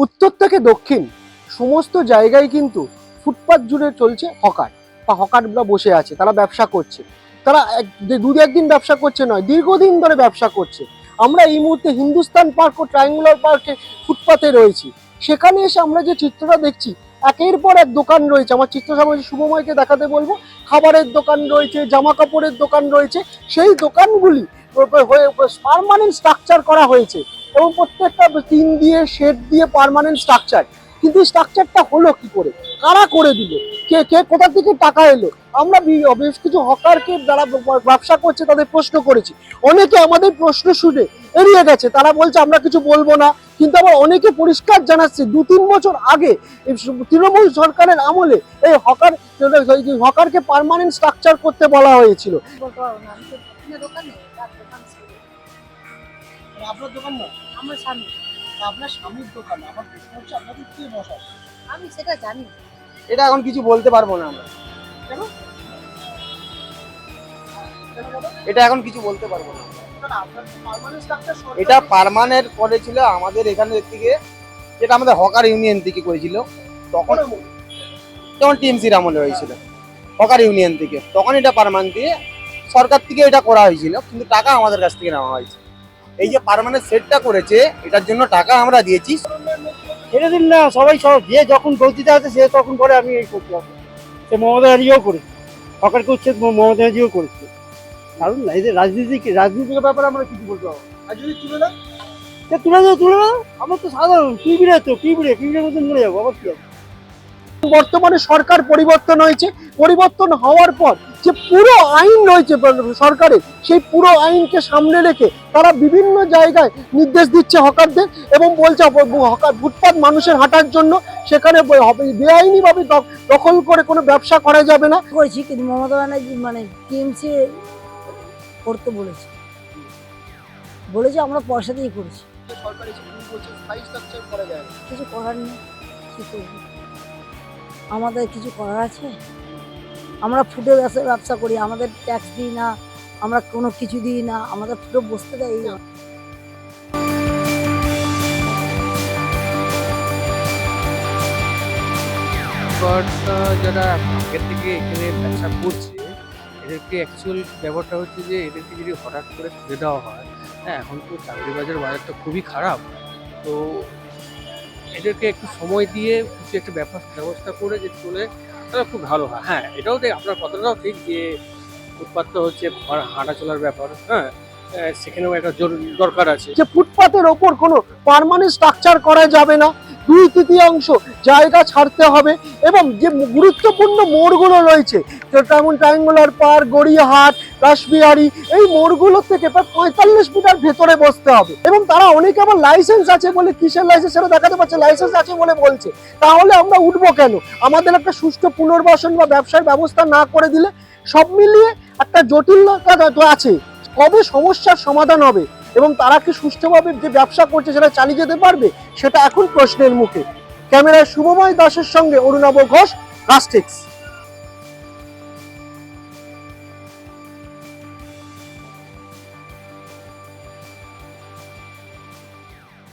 উত্তর থেকে দক্ষিণ সমস্ত জায়গায় কিন্তু ফুটপাত জুড়ে চলছে হকার বা হকাররা বসে আছে, তারা ব্যবসা করছে। তারা দু একদিন ব্যবসা করছে নয়, দীর্ঘদিন ধরে ব্যবসা করছে। আমরা এই মুহূর্তে হিন্দুস্তান পার্ক ও ট্রায়াঙ্গুলার পার্কে ফুটপাতে রয়েছি। সেখানে এসে আমরা যে চিত্রটা দেখছি, একের পর এক দোকান রয়েছে। আমার চিত্র সামনে শুভময়কে দেখাতে বলবো। খাবারের দোকান রয়েছে, জামা কাপড়ের দোকান রয়েছে। সেই দোকানগুলি পার্মানেন্ট স্ট্রাকচার করা হয়েছে এবং প্রত্যেকটা টিন দিয়ে শেড দিয়ে পার্মানেন্ট স্ট্রাকচার। কিন্তু স্ট্রাকচারটা হলো কি করে, কারা করে দিল, কে কে কোথা থেকে টাকা এলো? আমরা বেশ কিছু হকারকে যারা ব্যবসা করছে তাদের প্রশ্ন করেছি। অনেকে আমাদের প্রশ্ন শুনে এড়িয়ে গেছে, তারা বলছে আমরা কিছু বলবো না। কিন্তু আবার অনেকে পরিষ্কার জানাচ্ছে 2-3 বছর আগে তৃণমূল সরকারের আমলে এই হকারকে পার্মানেন্ট স্ট্রাকচার করতে বলা হয়েছিল। আপনার দোকান না, আমার স্বামী। আপনার স্বামীর দোকান। আমার প্রশ্ন হচ্ছে আপনাদের কে বসায়? আমি সেটা জানি। এটা এখন কিছু বলতে পারবো না আমরা। কেন? এটা এখন কিছু বলতে পারবো না। এটা পার্মানেন্ট করেছিল আমাদের এখানে থেকে, যেটা আমাদের হকার ইউনিয়ন থেকে করেছিল। তখন টিএমসির আমলে হয়েছিল হকার ইউনিয়ন থেকে, তখন এটা পার্মানেন্ট দিয়ে সরকার থেকে এটা করা হয়েছিল, কিন্তু টাকা আমাদের কাছ থেকে নেওয়া হয়েছে। এই যে পার্মানেন্ট সেটটা করেছে, এটার জন্য টাকা আমরা দিয়েছি। ছেড়ে দিন না, সবাই যে যখন গতিতে আছে সে তখন করে। আমি এই করতে হবে, সে মমতা ব্যানার্জিও করেছে, সরকারকে উচ্ছেদ মমতা ব্যানার্জিও করেছে। কারণ এই যে রাজনীতির ব্যাপারে আমরা কিছু বলতে পারবো। আর যদি তুলে না, তুলে দাও। আমরা তো সাধারণ পিঁপড়ের মতন মরে যাবো, আবার কি হবে? বর্তমানে সরকার পরিবর্তন হয়েছে। পরিবর্তন হওয়ার পর যে পুরো আইন রয়েছে সরকারের, সেই পুরো আইনকে সামনে রেখে তারা বিভিন্ন জায়গায় নির্দেশ দিচ্ছে হকারদের এবং বলছে হকার ফুটপাত মানুষের হাঁটার জন্য, সেখানে বেআইনিভাবে দখল করে কোনো ব্যবসা করা যাবে না। করেছি, কিন্তু মমতা ব্যানার্জি মানে টিএমসি করতে বলেছে আমরা পয়সা দিয়ে করেছি। কিছু করার নেই, কি করবো? আমাদের কিছু করার আছে? আমরা ফুটে ব্যবসা করি, আমাদের ট্যাক্স দিই না, আমরা কোনো কিছু দিই না, আমাদের ফুটে বসতে দেয় না। যারা আগের থেকে এখানে ব্যবসা করছে, এদেরকে অ্যাকচুয়াল ব্যাপারটা হচ্ছে যে এদেরকে যদি হঠাৎ করে তুলে দেওয়া হয়, হ্যাঁ, এখন তো চাকরি বাজারটা খুবই খারাপ। তো এদেরকে একটু সময় দিয়ে কিছু একটা ব্যবস্থা করে যে চলে, তাহলে খুব ভালো হয়। হ্যাঁ, এটাও আপনার কথাটাও ঠিক যে ফুটপাতটা হচ্ছে হাঁটা চলার ব্যাপার। হ্যাঁ, সেখানেও একটা দরকার আছে যে ফুটপাতের ওপর কোনো পার্মানেন্ট স্ট্রাকচার করা যাবে না, 2/3 জায়গা ছাড়তে হবে। এবং যে গুরুত্বপূর্ণ মোড়গুলো রয়েছে, যেমন ট্রায়াঙ্গুলার পার্ক, গড়িয়াহাট, রাসবিহারী, এই মোড়গুলো থেকে প্রায় 45 মিটার ভেতরে বসতে হবে। এবং তারা অনেকে আবার লাইসেন্স আছে বলে, কিসের লাইসেন্স সেটা দেখাতে পারছে, লাইসেন্স আছে বলে বলছে। তাহলে আমরা উঠবো কেন? আমাদের একটা সুষ্ঠু পুনর্বাসন বা ব্যবসার ব্যবস্থা না করে দিলে সব মিলিয়ে একটা জটিলতা তো আছে। কবে সমস্যার সমাধান হবে এবং তারা কি সুষ্ঠুভাবে যে ব্যবসা করছে সেটা চালিয়ে যেতে পারবে, সেটা এখন প্রশ্নের মুখে। ক্যামেরায় শুভময় দাসের সঙ্গে অরুণাভ ঘোষ, রাস্টেক্স।